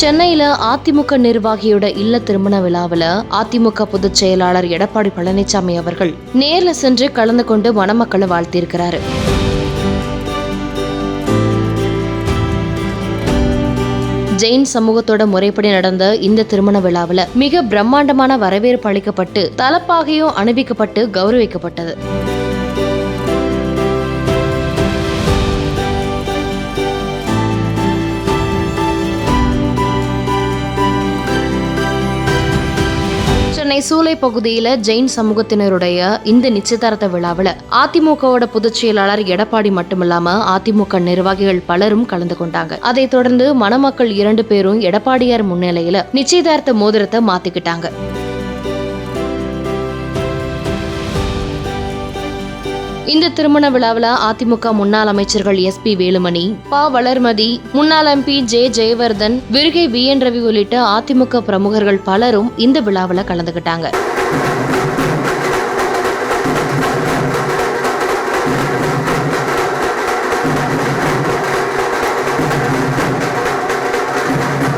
சென்னையில அதிமுக நிர்வாகியோட இல்ல திருமண விழாவில் அதிமுக பொதுச் செயலாளர் எடப்பாடி பழனிசாமி அவர்கள் நேர்ல சென்று கலந்து கொண்டு மணமக்களை வாழ்த்தியிருக்கிறாரு. ஜெயின் சமூகத்தோட முறைப்படி நடந்த இந்த திருமண விழாவில் மிக பிரம்மாண்டமான வரவேற்பு அளிக்கப்பட்டு தலப்பாகையும் அணிவிக்கப்பட்டு கௌரவிக்கப்பட்டது. சென்னை சூலை பகுதியில ஜெயின் சமூகத்தினருடைய இந்த நிச்சயதார்த்த விழாவில் அதிமுகவோட பொதுச் செயலாளர் எடப்பாடி மட்டுமில்லாம அதிமுக நிர்வாகிகள் பலரும் கலந்து கொண்டாங்க. அதைத் தொடர்ந்து மணமக்கள் 2 பேரும் எடப்பாடியார் முன்னிலையில நிச்சயதார்த்த மோதிரத்தை மாத்திக்கிட்டாங்க. இந்த திருமண விழாவில் அதிமுக முன்னாள் அமைச்சர்கள் SP வேலுமணி, ப வளர்மதி, முன்னாள் MP J Jayewardene, Virugai VN Ravi உள்ளிட்ட அதிமுக பிரமுகர்கள் பலரும் இந்த விழாவில் கலந்துகிட்டாங்க.